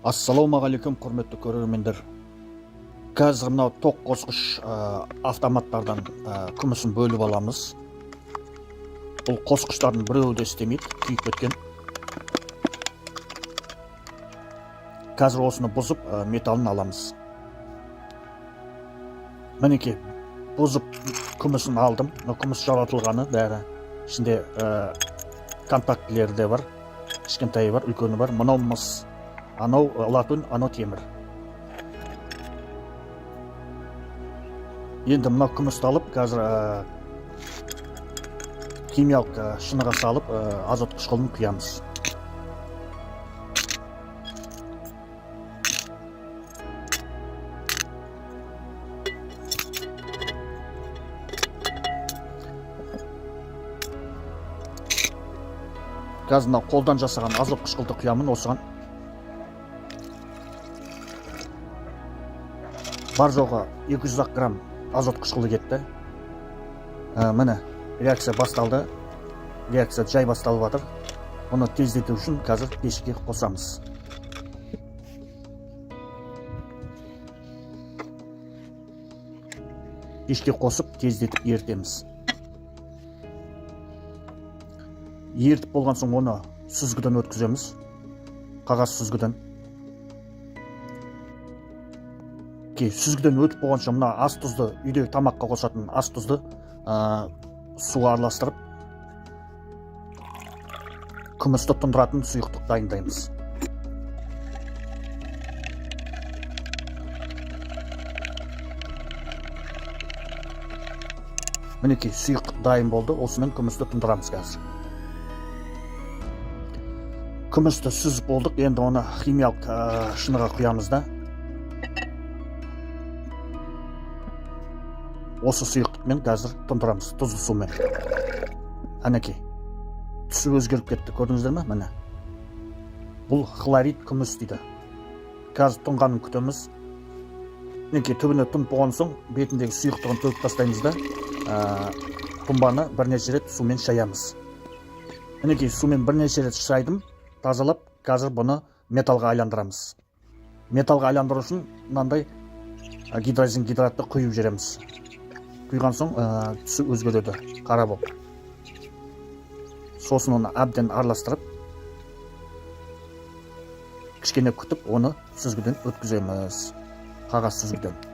Ассалаумағалейкум, құрметті көрермендер. Қазір мынау тоқ қосқыш автоматтардан күмісін бөліп аламыз. Бұл қосқыштардың біреуі де істемейді, күйіп кеткен. Қазір осыны бұзып металын аламыз. Мінекей, бұзып күмісін алдым. Күміс жаратылғаны бәрі. Ішінде контактілері де бар. Кішкентайы бар, үлкені бар. Мынау мыс. Анау латун, анау темір. Енді мынау күмісті алып, қазір химиялық шыныға салып, азот қышқылын құямыз. Қазір мынау қолдан жасаған азот қышқылды құямын осыған. Бар жоғы 200 грамм азот қышқылы кетті. Міне, реакция басталды. Реакция жай басталып жатыр. Оны тездету үшін қазір пешке қосамыз. Пешке қосып, тездетіп ерітеміз. Ерітіп болған соң оны сүзгіден өткіземіз. Қағаз сүзгіден. Сүзгіден өтіп болғанша мына ас тұзды, үйдегі тамаққа қосатын ас тұзды суға араластырып, күмісті тұндыратын сұйықтық дайындаймыз. Мінекей, сұйықтық дайын болды, осымен күмісті тұндырамыз қазір. Күмісті сүзіп болдық, енді оны химиялық шыныға құямыз да. Осы сұйықтықмен қазір тұндырамыз, тұзды сумен. Әнекей, түсі өзгеріп кетті, көрдіңіздер ме? Міне. Бұл хлорид күміс дейді. Қазір тұнғанын күтеміз. Әнекей, түбіне тұнып болған соң, бетіндегі сұйықтығын төгіп тастаймыз да, тұнбаны бірнеше рет сумен шаямыз. Әнекей, сумен бірнеше рет шайдым, тазалап, қазір бұны металға айландырамыз. Металға айландыру үшін мынандай гидрозин гидратты құйып жібереміз. Құйған соң түсі өзгереді, қара болып. Сосын оны әбден араластырып, кішкене күтіп, оны сүзгіден өткіземіз. Қағаз сүзгіден.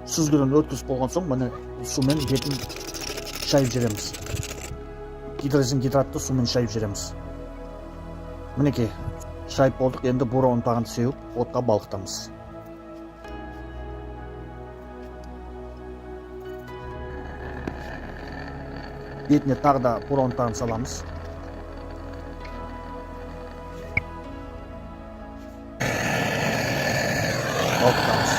Сүзгіден өткізіп болған соң, мұны сумен бетін шайып жібереміз. Гидрозин гидратты сумен шайып жібереміз. Мінекей, шайып болдық, енді бура ұнтағын сеуіп, отқа балқытамыз. Бетіне тағы да бура ұнтағын саламыз. Балқытамыз.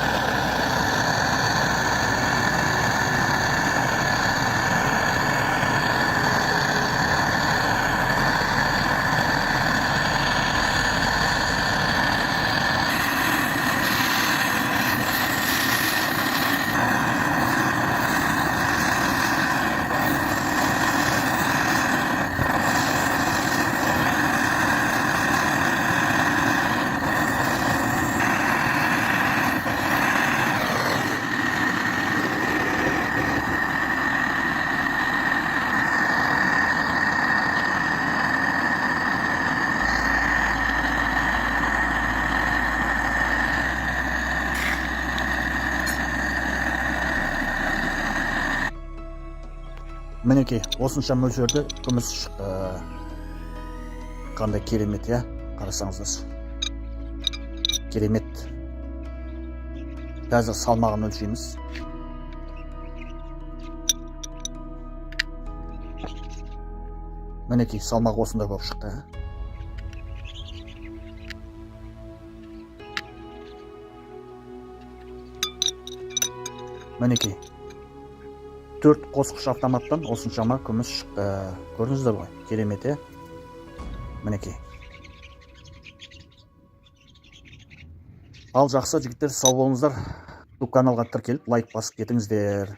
Мінекей, осынша мөлшерде күміс шықты. Қандай керемет, я? Қарасаңыздар. Керемет. Қазір салмағын өлшейміз. Мінекей, салмағы осындай болып шықты. Мінекей. 4 қосқыш автоматтан осыншама күміс шықты. Көрдіңіздер ғой, керемет, мінекей. Ал жақсы жігіттер, сау болыңыздар. YouTube каналға тіркеліп лайк басып кетіңіздер.